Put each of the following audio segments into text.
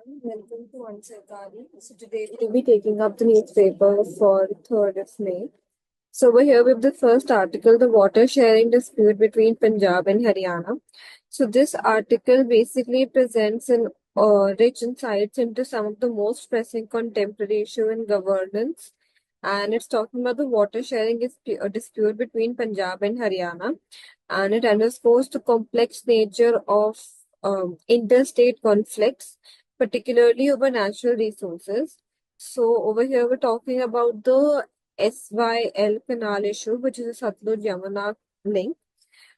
everyone, welcome to Ansarkari. So today we'll be taking up the newspaper for 3rd of May. So we're here with the first article, the water sharing dispute between Punjab and Haryana. So this article basically presents an rich insights into some of the most pressing contemporary issue in governance. And it's talking about the water sharing dispute between Punjab and Haryana. And it underscores the complex nature of interstate conflicts, particularly over natural resources. So over here we're talking about the SYL canal issue, which is a Satluj Yamuna link,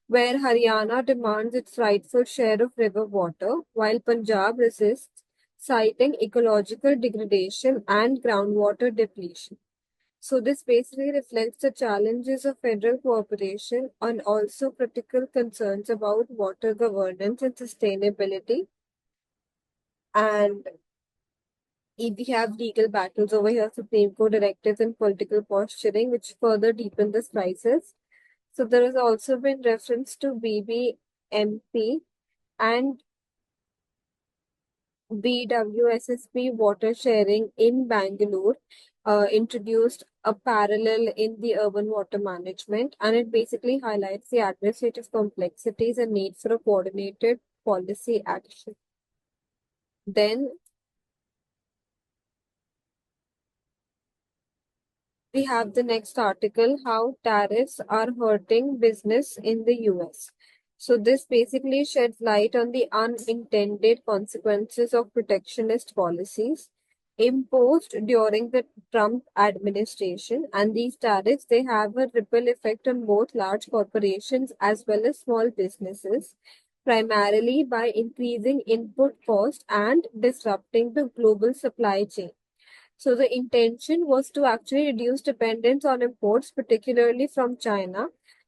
where Haryana demands its rightful share of river water, while Punjab resists, citing ecological degradation and groundwater depletion. So this basically reflects the challenges of federal cooperation and also critical concerns about water governance and sustainability. And if we have legal battles over here, Supreme Court directives and political posturing, which further deepen this crisis. So there has also been reference to BBMP and BWSSP water sharing in Bangalore introduced a parallel in the urban water management, and it basically highlights the administrative complexities and need for a coordinated policy action. Then we have the next article, how tariffs are hurting business in the US. So this basically sheds light on the unintended consequences of protectionist policies imposed during the Trump administration. And these tariffs, they have a ripple effect on both large corporations as well as small businesses, primarily by increasing input cost and disrupting the global supply chain. So the intention was to actually reduce dependence on imports, particularly from China,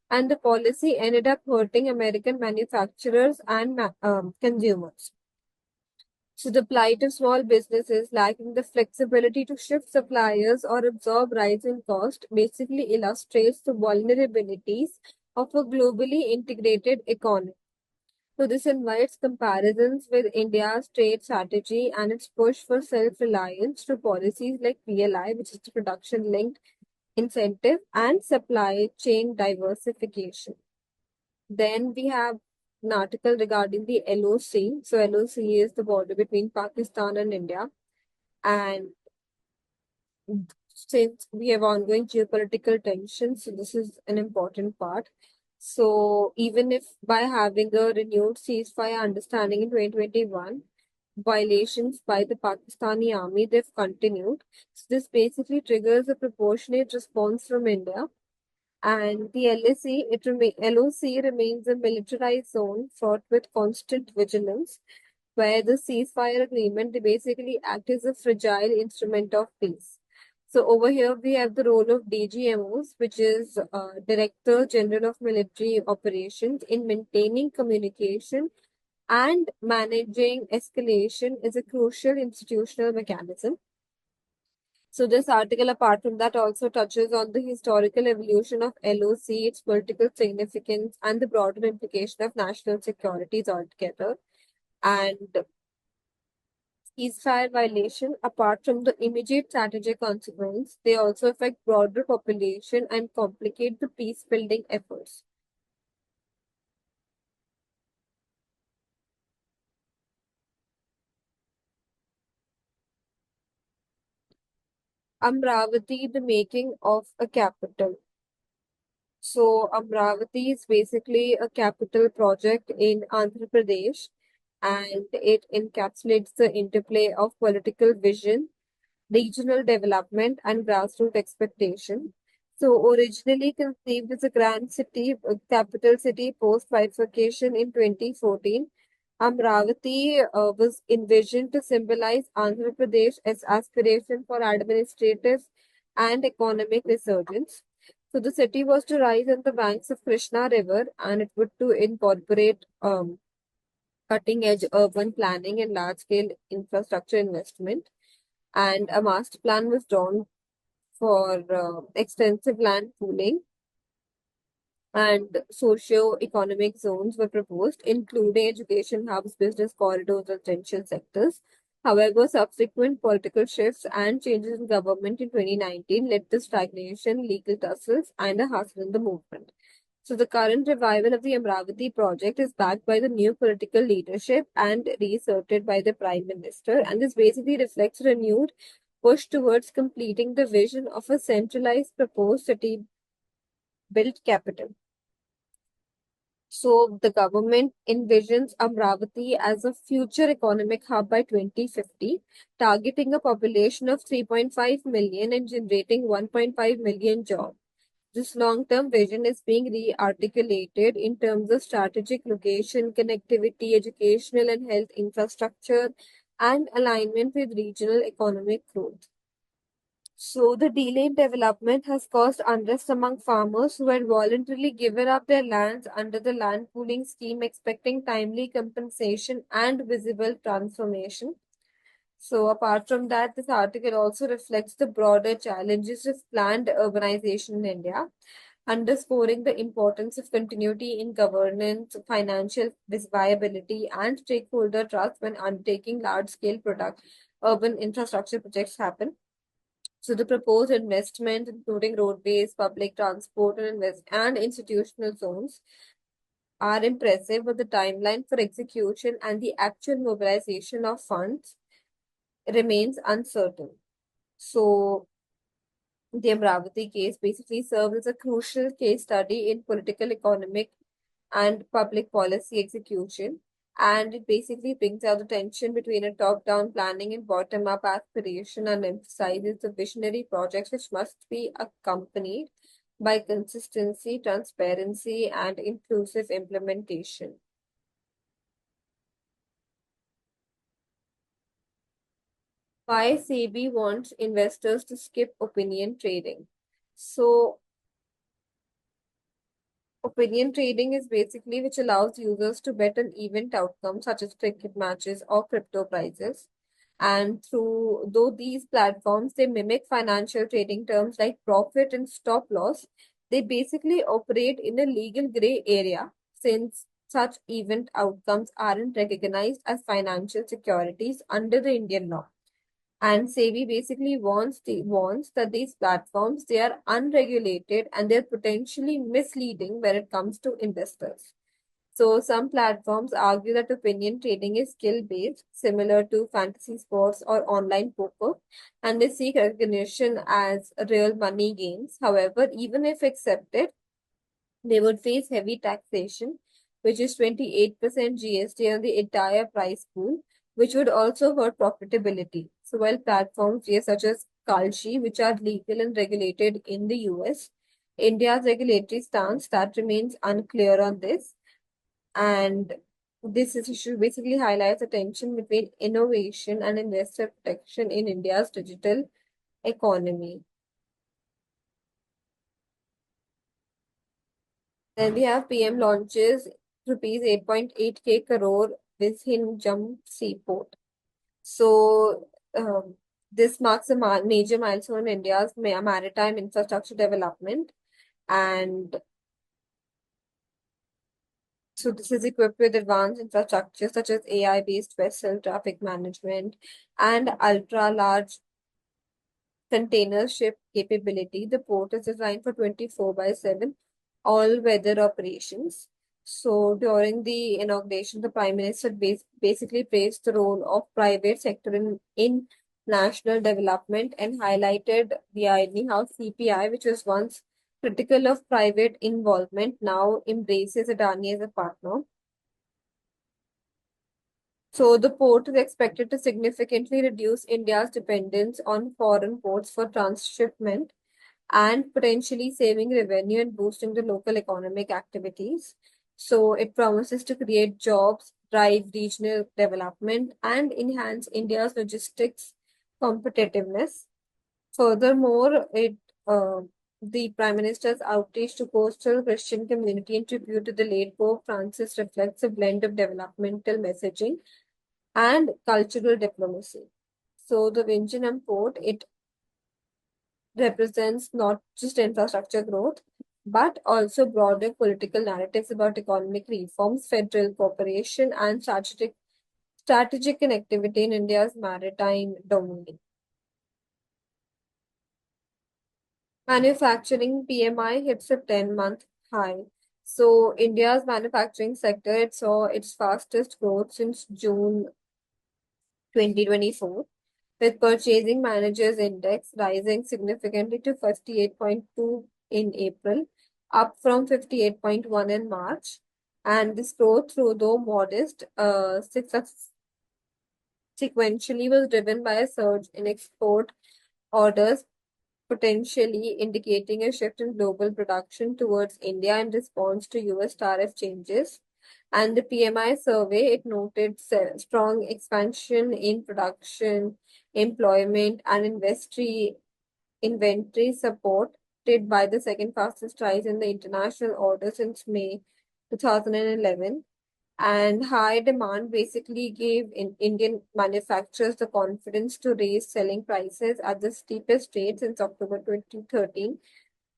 and the policy ended up hurting American manufacturers and consumers. So the plight of small businesses lacking the flexibility to shift suppliers or absorb rising cost basically illustrates the vulnerabilities of a globally integrated economy. So this invites comparisons with India's trade strategy and its push for self-reliance to policies like PLI, which is the production-linked incentive, and supply chain diversification. Then we have an article regarding the LOC. So LOC is the border between Pakistan and India. And since we have ongoing geopolitical tensions, so this is an important part. So even if by having a renewed ceasefire understanding in 2021, violations by the Pakistani army, they've continued. So this basically triggers a proportionate response from India. And the LOC remains a militarized zone fraught with constant vigilance, where the ceasefire agreement, they basically act as a fragile instrument of peace. So over here we have the role of DGMOs, which is Director General of Military Operations, in maintaining communication and managing escalation is a crucial institutional mechanism. So this article, apart from that, also touches on the historical evolution of LOC, its political significance, and the broader implication of national securities altogether. And ceasefire violation, apart from the immediate strategic consequence, they also affect broader population and complicate the peace building efforts. Amravati, the making of a capital. So Amravati is basically a capital project in Andhra Pradesh, and it encapsulates the interplay of political vision, regional development, and grassroots expectation. So, originally conceived as a grand city, capital city post bifurcation in 2014, Amravati was envisioned to symbolize Andhra Pradesh as aspiration for administrative and economic resurgence. So, the city was to rise on the banks of Krishna River, and it would to incorporate cutting edge urban planning and large scale infrastructure investment. And a master plan was drawn for extensive land pooling, and socio-economic zones were proposed, including education hubs, business corridors, and essential sectors. However, subsequent political shifts and changes in government in 2019 led to stagnation, legal tussles, and a hustle in the movement. So, the current revival of the Amravati project is backed by the new political leadership and reasserted by the Prime Minister, and this basically reflects renewed push towards completing the vision of a centralized proposed city built capital. So the government envisions Amravati as a future economic hub by 2050, targeting a population of 3.5 million and generating 1.5 million jobs. This long-term vision is being re-articulated in terms of strategic location, connectivity, educational and health infrastructure, and alignment with regional economic growth. So, the delay in development has caused unrest among farmers who had voluntarily given up their lands under the land pooling scheme, expecting timely compensation and visible transformation. So, apart from that, this article also reflects the broader challenges of planned urbanization in India, underscoring the importance of continuity in governance, financial viability, and stakeholder trust when undertaking large scale product urban infrastructure projects happen. So the proposed investment, including roadways, public transport, and institutional zones, are impressive, but the timeline for execution and the actual mobilization of funds remains uncertain. So the Amravati case basically serves as a crucial case study in political, economic, and public policy execution. And it basically brings out the tension between a top down planning and bottom up aspiration and emphasizes the visionary projects which must be accompanied by consistency, transparency, and inclusive implementation. Why SEBI wants investors to skip opinion trading? So, opinion trading is basically which allows users to bet on event outcomes such as cricket matches or crypto prices. And through though these platforms they mimic financial trading terms like profit and stop loss, they basically operate in a legal gray area since such event outcomes aren't recognized as financial securities under the Indian law. And SEBI basically warns that these platforms they are unregulated and they're potentially misleading when it comes to investors. So some platforms argue that opinion trading is skill based, similar to fantasy sports or online poker, and they seek recognition as real money gains. However, even if accepted, they would face heavy taxation, which is 28% GST on the entire price pool, which would also hurt profitability. So while platforms such as Kalshi, which are legal and regulated in the US, India's regulatory stance that remains unclear on this. And this issue basically highlights the tension between innovation and investor protection in India's digital economy. Then we have PM launches rupees 8.8K crore with Hinjam Seaport. So this marks a major milestone in India's maritime infrastructure development. And so this is equipped with advanced infrastructure such as AI-based vessel traffic management and ultra-large container ship capability. The port is designed for 24 by 7 all-weather operations. So during the inauguration, the Prime Minister basically praised the role of private sector in national development and highlighted the irony how CPI, which was once critical of private involvement, now embraces Adani as a partner. So the port is expected to significantly reduce India's dependence on foreign ports for transshipment and potentially saving revenue and boosting the local economic activities. So it promises to create jobs, drive regional development, and enhance India's logistics competitiveness. Furthermore, it the Prime Minister's outreach to coastal Christian community in tribute to the late Pope Francis reflects a blend of developmental messaging and cultural diplomacy. So the Vizhinjam port, it represents not just infrastructure growth, but also broader political narratives about economic reforms, federal cooperation, and Strategic connectivity in India's maritime domain. Manufacturing PMI hits a 10-month high. So India's manufacturing sector, it saw its fastest growth since June 2024, with Purchasing Managers Index rising significantly to 58.2 in April, up from 58.1 in March. And this growth, though modest, sequentially was driven by a surge in export orders, potentially indicating a shift in global production towards India in response to US tariff changes. And the PMI survey, it noted strong expansion in production, employment, and inventory supported by the second fastest rise in the international order since May 2011. And high demand basically gave Indian manufacturers the confidence to raise selling prices at the steepest rate since October 2013.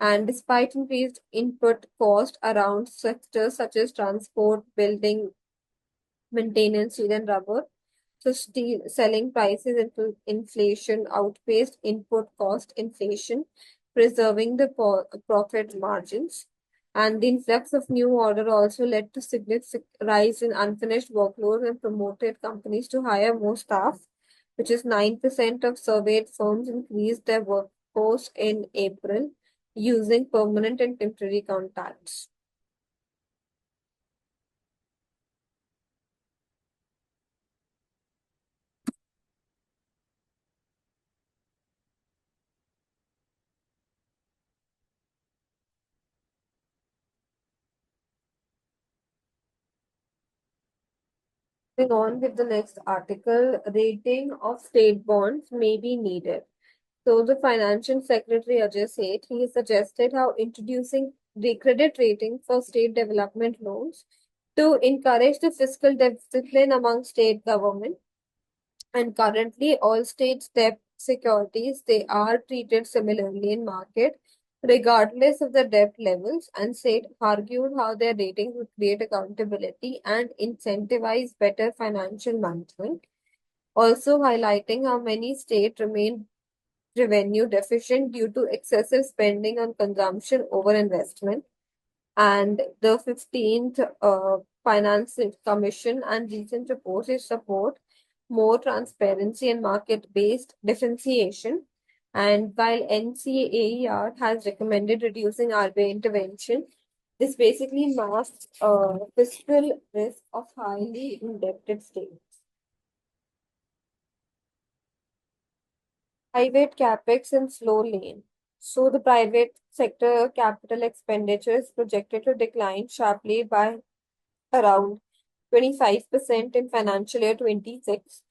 And despite increased input cost around sectors such as transport, building, maintenance, steel, and rubber, so steel selling prices into inflation outpaced input cost inflation, preserving the profit margins. And the influx of new order also led to significant rise in unfinished workload and promoted companies to hire more staff, which is 9% of surveyed firms increased their workforce in April using permanent and temporary contracts. Moving on with the next article, rating of state bonds may be needed. So the Financial Secretary Ajay Seth, he suggested how introducing the credit rating for state development loans to encourage the fiscal discipline among state government. And currently, all states' debt securities, they are treated similarly in market, regardless of the debt levels. And Seth argued how their ratings would create accountability and incentivize better financial management. Also highlighting how many states remain revenue deficient due to excessive spending on consumption over investment. And the 15th Finance Commission and recent reports support more transparency and market-based differentiation. And while NCAER has recommended reducing RBI intervention, this basically masks fiscal risk of highly indebted states. Private capex in slow lane. So the private sector capital expenditure is projected to decline sharply by around 25% in financial year 26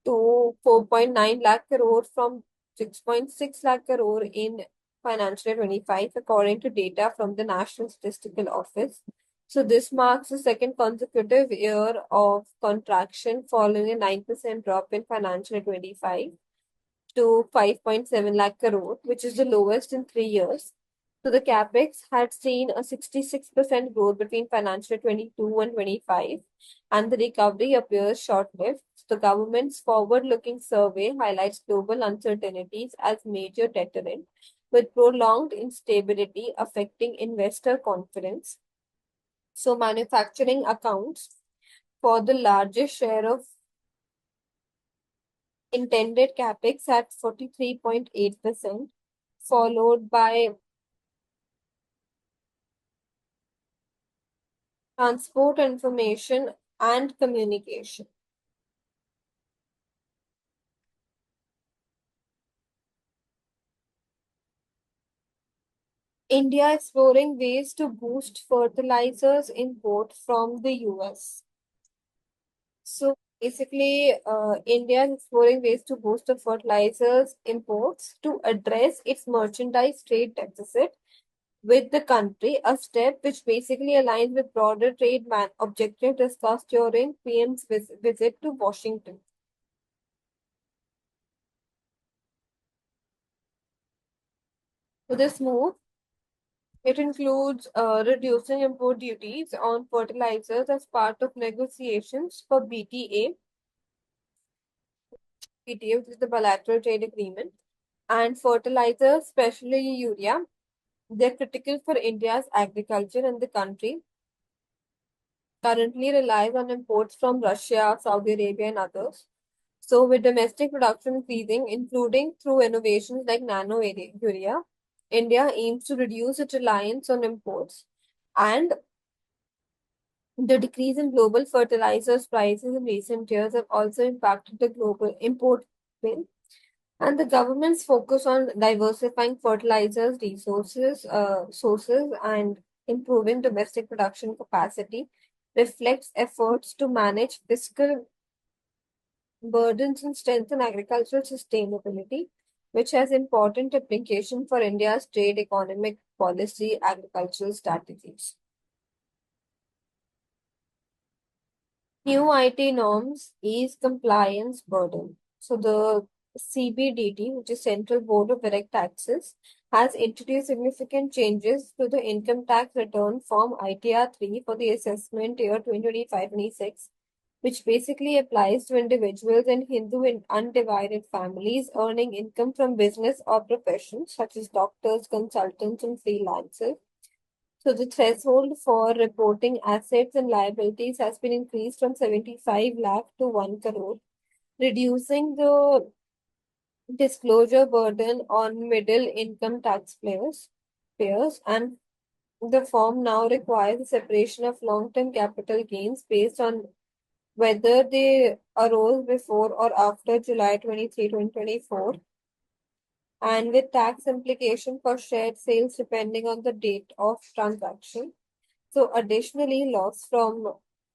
to 4.9 lakh crore from 6.6 lakh crore in financial year 25, according to data from the National Statistical Office. So this marks the second consecutive year of contraction following a 9% drop in financial year 25 to 5.7 lakh crore, which is the lowest in 3 years. So the capex had seen a 66% growth between financial 22 and 25, and the recovery appears short-lived. The government's forward-looking survey highlights global uncertainties as major deterrent, with prolonged instability affecting investor confidence. So manufacturing accounts for the largest share of intended capex at 43.8%, followed by transport, information, and communication. India exploring ways to boost fertilizers import from the US. So basically, India is exploring ways to boost the fertilizers imports to address its merchandise trade deficit with the country, a step which basically aligns with broader trade objective discussed during PM's visit to Washington. So this move, it includes reducing import duties on fertilizers as part of negotiations for BTA, FTA, which is the bilateral trade agreement, and fertilizers, especially urea, they're critical for India's agriculture, and the country currently relies on imports from Russia, Saudi Arabia, and others. So, with domestic production increasing, including through innovations like urea, India aims to reduce its reliance on imports. And the decrease in global fertilizers prices in recent years have also impacted the global import bill. And the government's focus on diversifying fertilizers resources sources and improving domestic production capacity reflects efforts to manage fiscal burdens and strengthen agricultural sustainability, which has important implication for India's trade, economic policy, agricultural strategies. New IT norms ease compliance burden. So the CBDT, which is Central Board of Direct Taxes, has introduced significant changes to the income tax return form ITR 3 for the assessment year 2025-26, which basically applies to individuals and Hindu and undivided families earning income from business or professions such as doctors, consultants, and freelancers. So the threshold for reporting assets and liabilities has been increased from 75 lakh to 1 crore, reducing the disclosure burden on middle income taxpayers, and the form now requires the separation of long-term capital gains based on whether they arose before or after July 23, 2024, and with tax implication for shared sales depending on the date of transaction. So additionally, loss from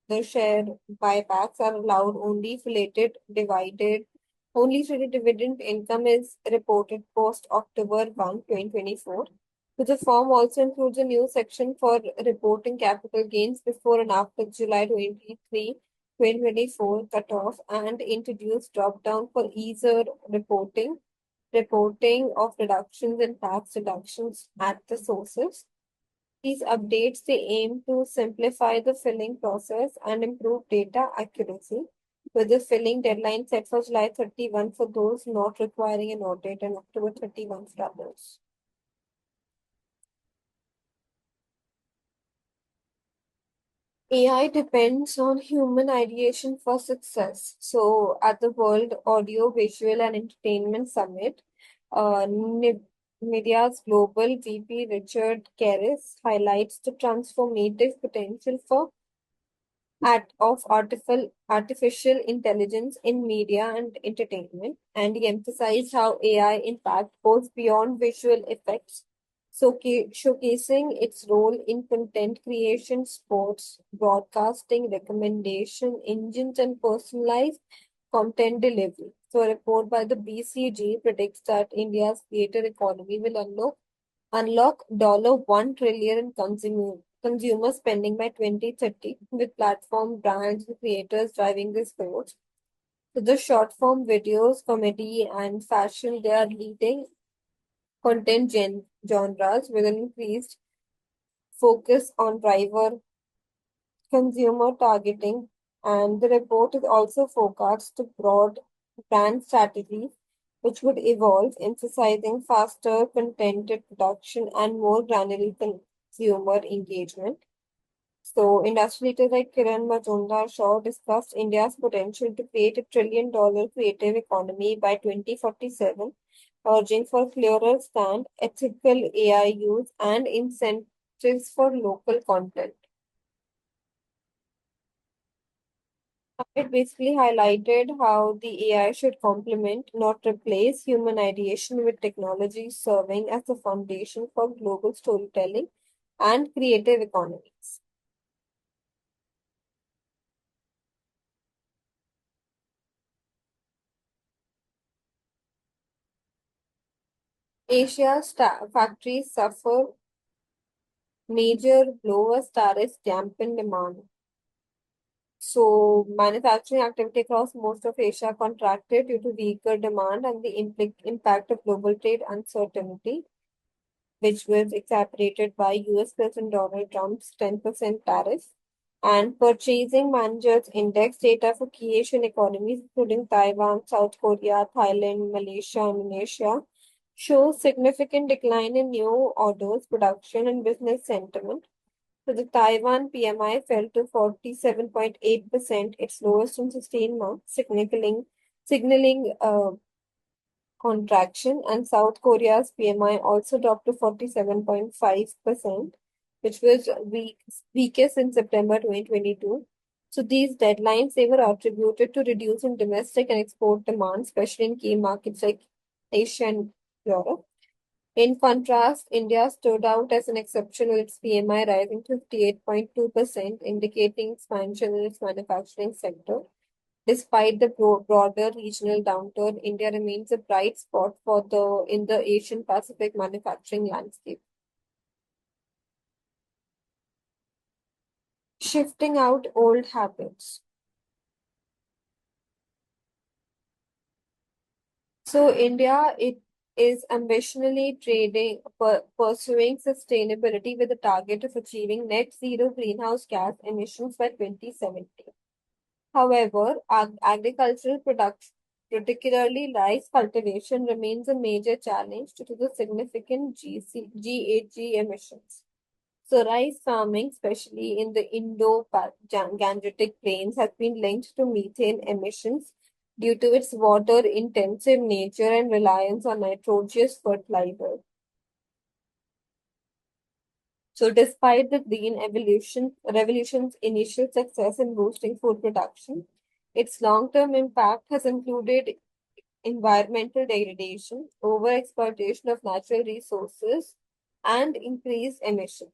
the share buybacks are allowed only if the dividend income is reported post October 1, 2024. So the form also includes a new section for reporting capital gains before and after July 23, 2024 cutoff, and introduced drop down for easier reporting of reductions and tax deductions at the sources. These updates they aim to simplify the filling process and improve data accuracy, with the filling deadline set for July 31 for those not requiring an audit and October 31 for others. AI depends on human ideation for success. So, at the World Audio, Visual, and Entertainment Summit, NVIDIA's global VP Richard Karras highlights the transformative potential of artificial intelligence in media and entertainment, and he emphasized how AI impact goes beyond visual effects, so showcasing its role in content creation, sports, broadcasting, recommendation engines, and personalized content delivery. So, a report by the BCG predicts that India's creator economy will unlock $1 trillion in consumer spending by 2030, with platform brands and creators driving this growth. So the short form videos, comedy, and fashion, they are leading genres with an increased focus on driver consumer targeting. And the report is also forecast to broad brand strategies which would evolve, emphasizing faster contented production and more granular consumer engagement. So, industry leaders like Kiran Majumdar-Shaw discussed India's potential to create $1 trillion creative economy by 2047, urging for clearer stand, ethical AI use, and incentives for local content. It basically highlighted how the AI should complement, not replace, human ideation, with technology serving as the foundation for global storytelling and creative economies. Asia's factories suffer major blow as tariffs dampen demand. So, manufacturing activity across most of Asia contracted due to weaker demand and the impact of global trade uncertainty, which was exacerbated by US President Donald Trump's 10% tariff. And Purchasing Managers Index data for key Asian economies, including Taiwan, South Korea, Thailand, Malaysia, and Indonesia, shows significant decline in new orders, production, and business sentiment. So the Taiwan PMI fell to 47.8%, its lowest in 16 months, signaling contraction, and South Korea's PMI also dropped to 47.5%, which was weakest in September 2022. So these deadlines they were attributed to reducing domestic and export demand, especially in key markets like Asia and Europe. In contrast, India stood out as an exception with its PMI rising to 58.2%, indicating expansion in its manufacturing sector. Despite the broader regional downturn, India remains a bright spot for the in the Asian Pacific manufacturing landscape. Shifting out old habits. So India, it is ambitionally pursuing sustainability with a target of achieving net zero greenhouse gas emissions by 2070. However, agricultural production, particularly rice cultivation, remains a major challenge due to the significant GHG emissions. So, rice farming, especially in the Indo-Gangetic plains, has been linked to methane emissions due to its water-intensive nature and reliance on nitrogenous fertilizer. So, despite the revolution's initial success in boosting food production, its long-term impact has included environmental degradation, overexploitation of natural resources, and increased emissions.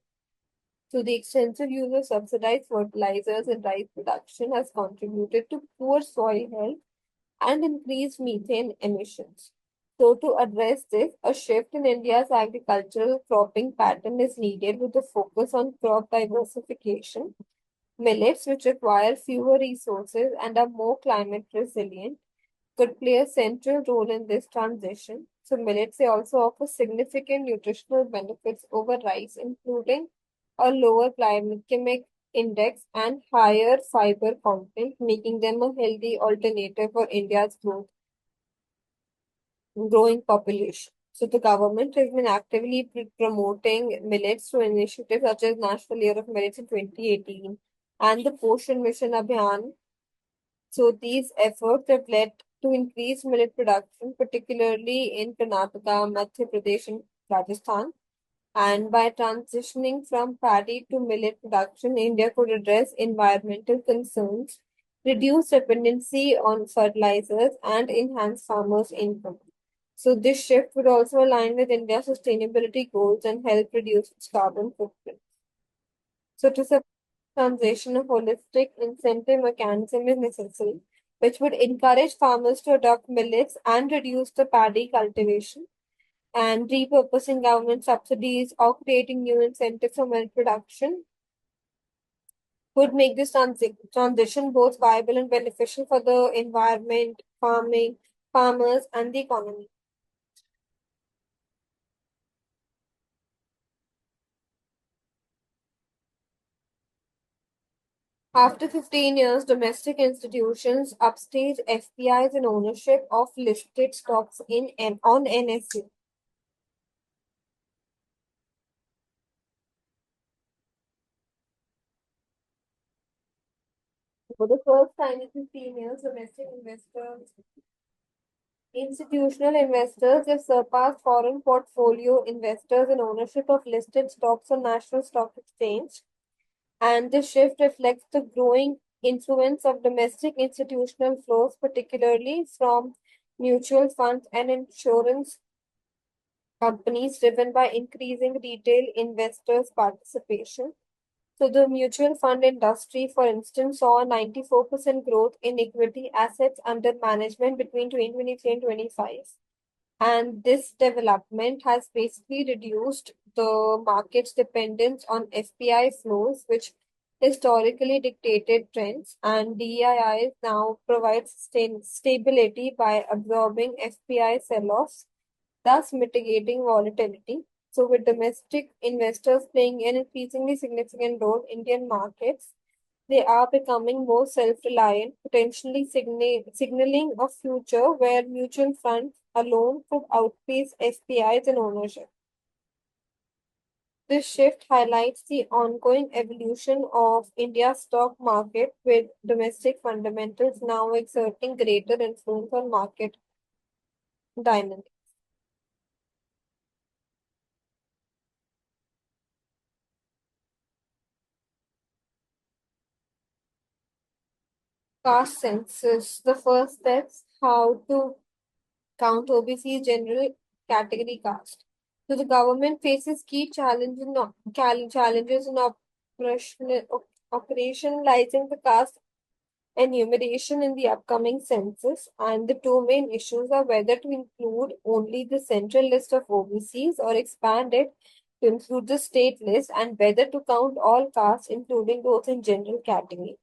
So, the extensive use of subsidized fertilizers in rice production has contributed to poor soil health and increased methane emissions. So, to address this, a shift in India's agricultural cropping pattern is needed with a focus on crop diversification. Millets, which require fewer resources and are more climate resilient, could play a central role in this transition. So, millets they also offer significant nutritional benefits over rice, including a lower glycemic index and higher fiber content, making them a healthy alternative for India's growing population. So, the government has been actively promoting millets through initiatives such as National Year of Millets in 2018 and the Poshan Mission Abhiyan. So these efforts have led to increased millet production, particularly in Karnataka, Madhya Pradesh, and Rajasthan. And by transitioning from paddy to millet production, India could address environmental concerns, reduce dependency on fertilizers, and enhance farmers' income. So this shift would also align with India's sustainability goals and help reduce its carbon footprint. So to support transition, a holistic incentive mechanism is necessary, which would encourage farmers to adopt millets and reduce the paddy cultivation. And repurposing government subsidies or creating new incentives for millet production would make this transition both viable and beneficial for the environment, farmers, and the economy. After 15 years, domestic institutions upstaged FPIs in ownership of listed stocks on NSE. For the first time in 15 years, institutional investors have surpassed foreign portfolio investors in ownership of listed stocks on National Stock Exchange. And this shift reflects the growing influence of domestic institutional flows, particularly from mutual funds and insurance companies driven by increasing retail investors' participation. So, the mutual fund industry, for instance, saw a 94% growth in equity assets under management between 2023 and 25. And this development has basically reduced the market's dependence on FPI flows, which historically dictated trends. And DII now provides stability by absorbing FPI sell offs, thus mitigating volatility. So, with domestic investors playing an increasingly significant role, Indian markets They are becoming more self-reliant, potentially signaling a future where mutual funds alone could outpace SPIs in ownership. This shift highlights the ongoing evolution of India's stock market, with domestic fundamentals now exerting greater influence on market dynamics. Caste census, the first steps how to count OBC general category caste. So the government faces key challenges in operationalizing the caste enumeration in the upcoming census, and the two main issues are whether to include only the central list of OBCs or expand it to include the state list, and whether to count all castes, including those in general category.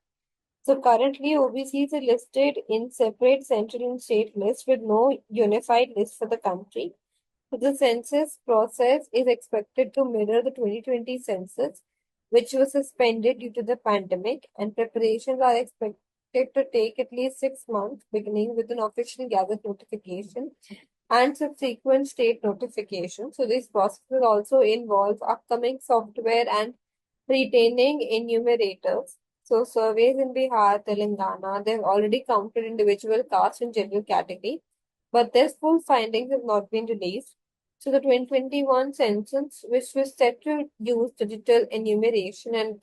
So currently, OBCs are listed in separate central and state lists with no unified list for the country. So the census process is expected to mirror the 2020 census, which was suspended due to the pandemic, and preparations are expected to take at least 6 months, beginning with an official gazette notification and subsequent state notification. So this process will also involve upcoming software and retaining enumerators. So surveys in Bihar, Telangana, they've already counted individual castes in general category, but their full findings have not been released. So the 2021 census, which was set to use digital enumeration and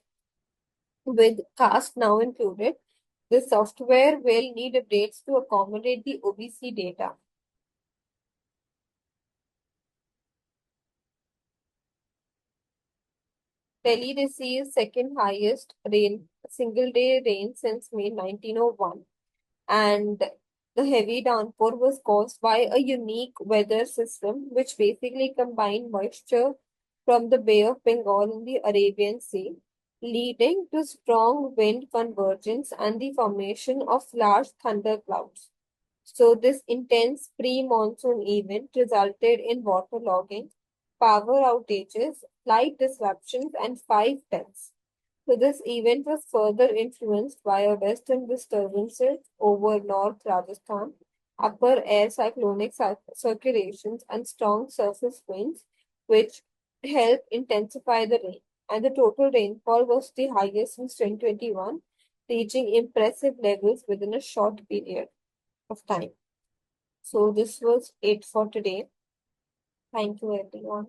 with caste now included, the software will need updates to accommodate the OBC data. Delhi received second highest single day rain since May 1901, and the heavy downpour was caused by a unique weather system which basically combined moisture from the Bay of Bengal and the Arabian Sea, leading to strong wind convergence and the formation of large thunder clouds. So, this intense pre-monsoon event resulted in waterlogging, power outages, flight disruptions, and 5 deaths. So this event was further influenced by a western disturbances over North Rajasthan, upper air cyclonic circulations, and strong surface winds, which helped intensify the rain. And the total rainfall was the highest since 2021, reaching impressive levels within a short period of time. So this was it for today. Thank you, everyone.